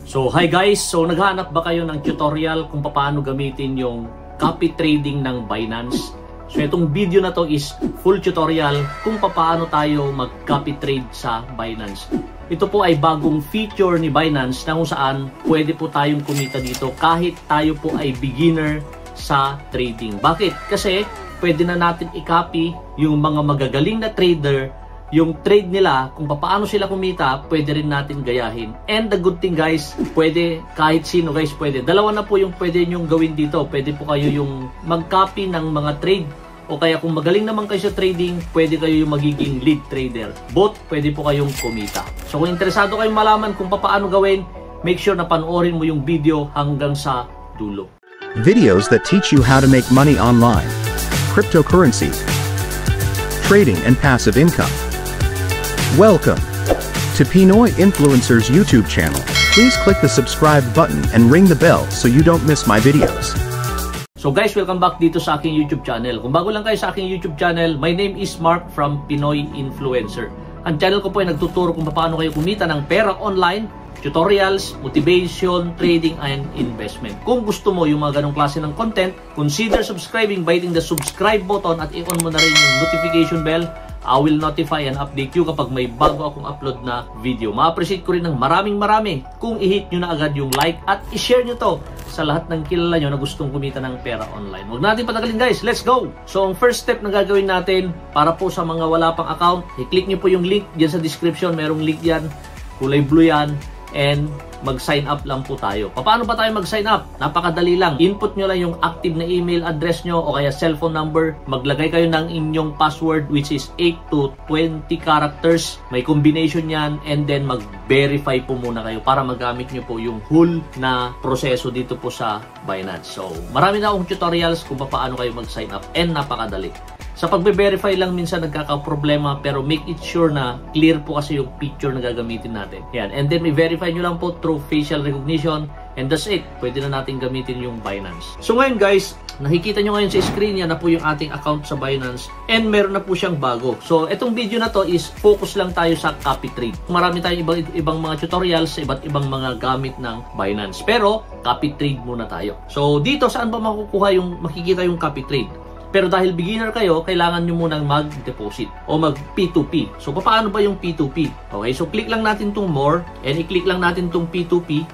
So hi guys, so naghahanap ba kayo ng tutorial kung paano gamitin yung copy trading ng Binance? So itong video na to is full tutorial kung paano tayo mag-copy trade sa Binance. Ito po ay bagong feature ni Binance na kung saan pwede po tayong kumita dito kahit tayo po ay beginner sa trading. Bakit? Kasi pwede na natin i-copy yung mga magagaling na trader, yung trade nila, kung paano sila kumita, pwede rin natin gayahin. And the good thing guys, pwede kahit sino guys, pwede. Dalawa na po yung pwede nyong gawin dito. Pwede po kayo yung mag-copy ng mga trade, o kaya kung magaling naman kayo sa trading, pwede kayo yung magiging lead trader. Both, pwede po kayong kumita. So kung interesado kayong malaman kung paano gawin, make sure na panoorin mo yung video hanggang sa dulo. Videos that teach you how to make money online, cryptocurrency, trading and passive income. Welcome to Pinoy Influencers YouTube channel. Please click the subscribe button and ring the bell so you don't miss my videos. So guys, welcome back dito sa aking YouTube channel. Kung bago lang kayo sa aking YouTube channel, my name is Mark from Pinoy Influencer. Ang channel ko po ay nagtuturo kung paano kayo kumita ng pera online, tutorials, motivation, trading, and investment. Kung gusto mo yung mga ganong klase ng content, consider subscribing by hitting the subscribe button at i-on mo na rin yung notification bell. I will notify and update you kapag may bago akong upload na video. Ma-appreciate ko rin ng maraming kung i-hit nyo na agad yung like at i-share nyo to sa lahat ng kilala nyo na gustong kumita ng pera online. Huwag natin patagalin guys, let's go! So ang first step na gagawin natin, para po sa mga wala pang account, i-click nyo po yung link dyan sa description. Merong link yan, kulay blue yan, and mag-sign up lang po tayo. Paano ba tayo mag-sign up? Napakadali lang. Input nyo lang yung active na email address nyo o kaya cellphone number. Maglagay kayo ng inyong password which is 8 to 20 characters. May combination yan, and then mag-verify po muna kayo para magamit nyo po yung whole na proseso dito po sa Binance. So, marami na akong tutorials kung paano kayo mag-sign up, and napakadali. Sa pagbe-verify lang minsan nagkaka-problema, pero make it sure na clear po kasi yung picture na gagamitin natin. Yan. And then i-verify nyo lang po through facial recognition, and that's it. Pwede na natin gamitin yung Binance. So ngayon guys, nakikita nyo ngayon sa screen yan na po yung ating account sa Binance, and meron na po siyang bago. So itong video na to is focus lang tayo sa copy trade. Marami tayong ibang mga tutorials sa iba't ibang mga gamit ng Binance, pero copy trade muna tayo. So dito saan ba makikita yung copy trade? Pero dahil beginner kayo, kailangan nyo munang mag-deposit o mag-P2P. So, paano ba yung P2P? Okay, so click lang natin itong more, and i-click lang natin itong P2P.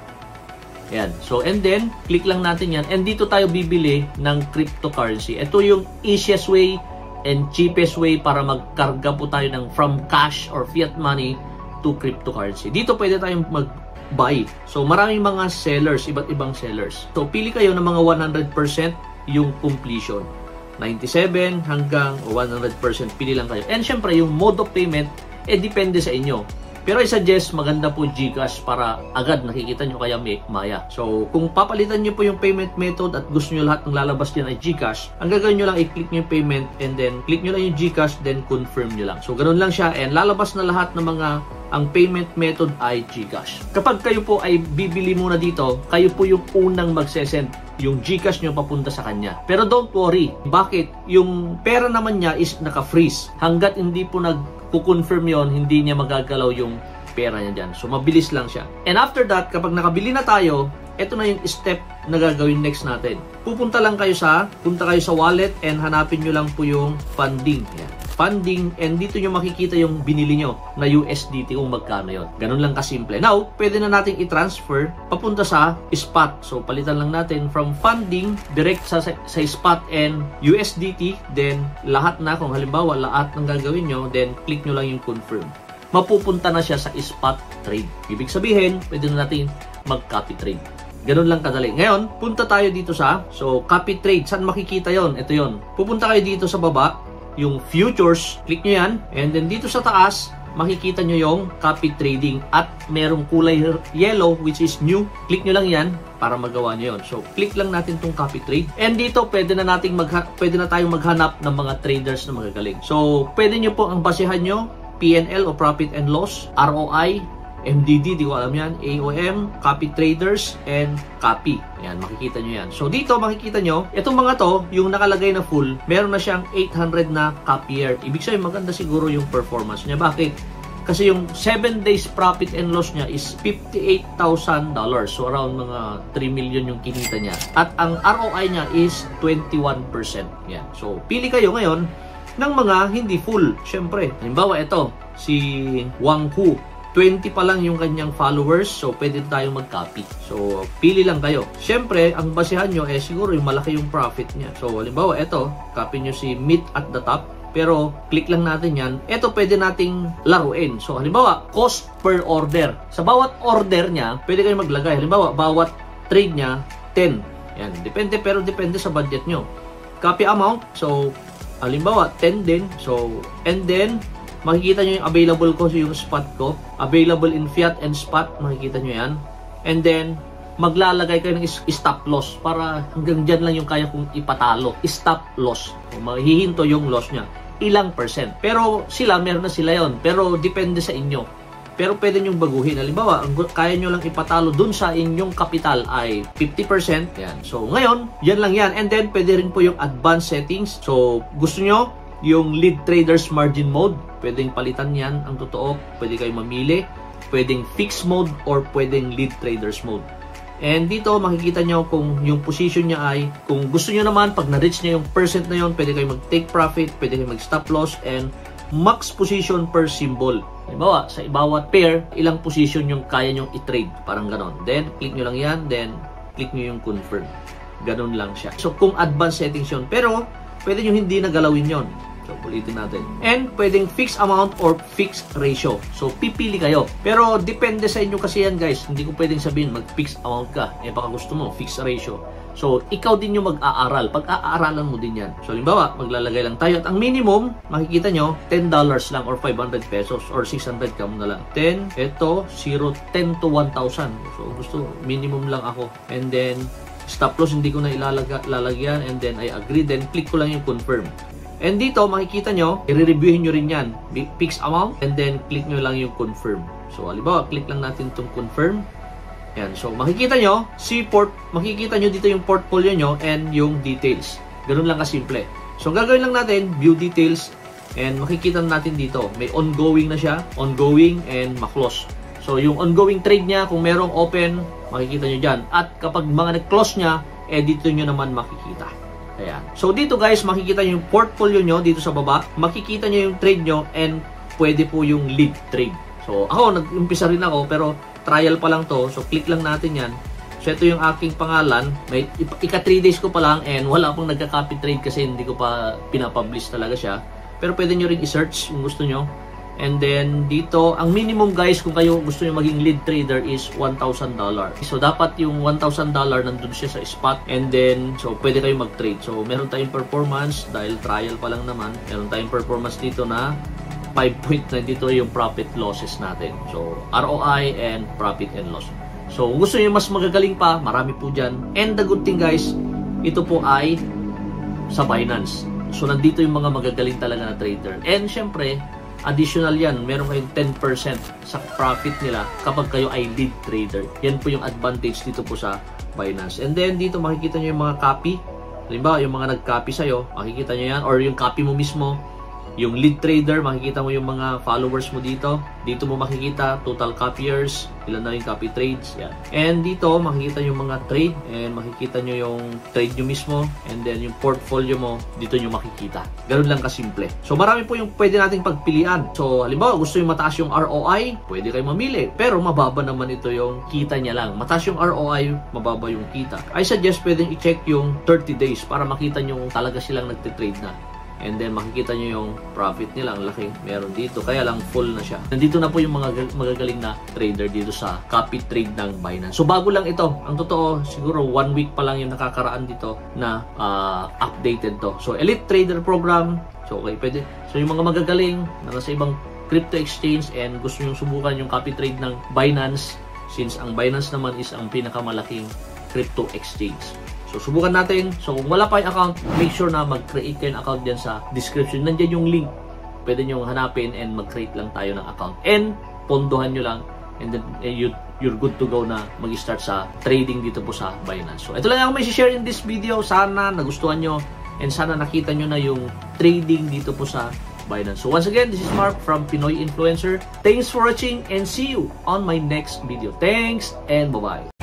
Ayan. So, and then, click lang natin yan. And dito tayo bibili ng cryptocurrency. Ito yung easiest way and cheapest way para magkarga po tayo ng from cash or fiat money to cryptocurrency. Dito pwede tayong mag-buy. So, maraming mga sellers, iba't ibang sellers. So, pili kayo ng mga 100% yung completion. 97 hanggang 100%, pili lang kayo. And syempre yung mode of payment depende sa inyo, pero I suggest maganda po GCash para agad nakikita nyo, kaya Maya. So kung papalitan nyo po yung payment method at gusto nyo lahat ng lalabas dyan ay GCash, ang gagawin nyo lang i-click nyo yung payment, and then click nyo lang yung GCash, then confirm nyo lang. So ganun lang siya, and lalabas na lahat ng mga ang payment method ay GCash. Kapag kayo po ay bibili muna dito, kayo po yung unang magsesend yung GCash nyo papunta sa kanya. Pero don't worry. Bakit? Yung pera naman niya is naka-freeze. Hanggat hindi po nag-confirm yon, hindi niya magagalaw yung pera niya dyan. So mabilis lang siya. And after that, kapag nakabili na tayo, ito na yung step na gagawin next natin. Punta kayo sa wallet, and hanapin nyo lang po yung funding. Yan. Funding, and dito nyo makikita yung binili nyo na USDT kung magkano yun. Ganun lang kasimple. Now, pwede na natin i-transfer papunta sa spot. So, palitan lang natin from funding direct sa spot and USDT. Then, lahat na, kung halimbawa, lahat ng gagawin nyo, then click nyo lang yung confirm. Mapupunta na siya sa spot trade. Ibig sabihin, pwede na natin mag-copy trade. Ganun lang kadali. Ngayon, punta tayo dito sa, so, copy trade. Saan makikita yon? Ito yon. Pupunta kayo dito sa baba, yung futures, click nyo yan, and then dito sa taas, makikita nyo yung copy trading at merong kulay yellow which is new. Click nyo lang yan para magawa nyo yun. So, click lang natin tong copy trade, and dito pwede na tayong maghanap ng mga traders na magagaling. So, pwede nyo po ang basehan nyo, PNL o Profit and Loss, ROI, MDD, di ko alam yan, AOM, copy traders, and copy. Ayan, makikita nyo yan. So, dito makikita nyo, itong mga to, yung nakalagay na full, meron na siyang 800 na copier. Ibig sabihin, maganda siguro yung performance niya. Bakit? Kasi yung 7 days profit and loss niya is $58,000. So around mga 3 million yung kinita niya. At ang ROI niya is 21%. Yan. So pili kayo ngayon ng mga hindi full. Syempre, halimbawa ito, si Wang Hu. 20 pa lang yung kanyang followers, so pwede tayong mag-copy. So, pili lang kayo. Siyempre, ang basehan nyo, siguro yung malaki yung profit niya. So, halimbawa, ito, copy nyo si Meet at the top, pero click lang natin yan. Ito, pwede nating laruin. So, halimbawa, cost per order. Sa bawat order niya, pwede kayo maglagay. Halimbawa, bawat trade niya, 10. Yan, depende, pero depende sa budget nyo. Copy amount, so, halimbawa, 10 din. So, and then, makikita nyo yung available ko, yung spot ko. Available in fiat and spot. Makikita nyo yan. And then, maglalagay kayo ng stop loss para hanggang dyan lang yung kaya kong ipatalo. Stop loss. Mahihinto yung loss nya. Ilang percent. Pero sila, meron na sila yon. Pero depende sa inyo. Pero pwede nyong baguhin. Halimbawa, ang kaya nyo lang ipatalo dun sa inyong kapital ay 50%. Yan. So, ngayon, yan lang yan. And then, pwede rin po yung advanced settings. So, gusto nyo yung lead traders margin mode, pwedeng palitan yan ang totoo, pwede kayo mamili, pwedeng fixed mode or pwedeng lead traders mode. And dito makikita nyo kung yung position niya ay, kung gusto nyo naman pag na-reach niya yung percent na yun, pwede kayo mag-take profit, pwede kayo mag-stop loss, and max position per symbol. Halimbawa, sa bawat pair, ilang position yung kaya nyong i-trade, parang ganon. Then click nyo lang yan, then click nyo yung confirm. Ganon lang siya. So kung advanced settings yun, pero pwede nyo hindi na galawin yon. So, ulitin natin. And pwedeng fixed amount or fixed ratio. So, pipili kayo. Pero, depende sa inyo kasi yan, guys. Hindi ko pwedeng sabihin mag-fixed amount ka. Baka gusto mo, fixed ratio. So, ikaw din yung mag-aaral. Pag-aaralan mo din yan. So, halimbawa, maglalagay lang tayo. At ang minimum, makikita nyo, $10 lang or 500 pesos or 600 ka na lang. 10, ito, 0, 10 to 1,000. So, gusto, minimum lang ako. And then, stop loss, hindi ko na ilalagyan. And then, I agree. Then, click ko lang yung confirm. And dito, makikita nyo, i-reviewin nyo rin yan. Fixed amount, and then click nyo lang yung confirm. So, halimbawa, click lang natin itong confirm. Yan. So, makikita nyo, makikita nyo dito yung portfolio nyo and yung details. Ganun lang kasimple. So, gagawin lang natin, view details, and makikita natin dito, may ongoing na siya, ongoing, and ma-close. So, yung ongoing trade niya, kung merong open, makikita nyo dyan. At kapag mga nag-close niya, dito nyo naman makikita. Ayan. So dito guys, makikita nyo yung portfolio nyo dito sa baba. Makikita nyo yung trade nyo and pwede po yung lead trade. So ako, nag-umpisa rin ako pero trial pa lang to. So click lang natin yan. So ito yung aking pangalan. May ika 3 days ko pa lang and wala pong nagka-copy trade kasi hindi ko pa pinapublish talaga siya. Pero pwede nyo rin i-search kung gusto nyo. And then dito, ang minimum guys kung kayo gusto nyo maging lead trader is $1,000. So dapat yung $1,000 nandun siya sa spot. And then, so pwede kayo mag-trade. So meron tayong performance dahil trial pa lang naman. Meron tayong performance dito na 5.9 dito yung profit losses natin. So ROI and profit and loss. So kung gusto nyo mas magagaling pa, marami po dyan. And the good thing guys, ito po ay sa Binance. So nandito yung mga magagaling talaga na trader. And syempre, additional yan, meron kayong 10% sa profit nila kapag kayo ay lead trader. Yan po yung advantage dito po sa Binance. And then dito makikita nyo yung mga copy. Halimbawa, yung mga nag-copy sa'yo, makikita nyo yan. Or yung copy mo mismo. Yung lead trader, makikita mo yung mga followers mo dito. Dito mo makikita total copiers, ilan na yung copy trades. Yan. And dito, makikita yung mga trade. And makikita nyo yung trade nyo mismo. And then yung portfolio mo, dito nyo makikita. Ganun lang kasimple. So marami po yung pwede nating pagpilian. So halimbawa, gusto yung mataas yung ROI, pwede kayo mamili. Pero mababa naman ito yung kita niya lang. Mataas yung ROI, mababa yung kita. I suggest pwedeng i-check yung 30 days para makita nyo kung talaga silang nagtitrade na. And then makikita nyo yung profit nila, ang laki meron dito, kaya lang full na siya. Nandito na po yung mga magagaling na trader dito sa copy trade ng Binance. So bago lang ito, ang totoo siguro 1 week pa lang yung nakakaraan dito na updated to. So Elite Trader Program, so okay, pwede. So yung mga magagaling na nasa ibang crypto exchange and gusto nyo subukan yung copy trade ng Binance, since ang Binance naman is ang pinakamalaking crypto exchange. So, subukan natin. So, kung wala pa yung account, make sure na mag-create kayo ng account dyan sa description. Nandiyan yung link. Pwede nyo hanapin and mag-create lang tayo ng account. And, pondohan nyo lang. And then, you're good to go na mag-start sa trading dito po sa Binance. So, ito lang ako may share in this video. Sana nagustuhan nyo. And sana nakita nyo na yung trading dito po sa Binance. So once again, this is Mark from Pinoy Influencer. Thanks for watching and see you on my next video. Thanks and bye-bye.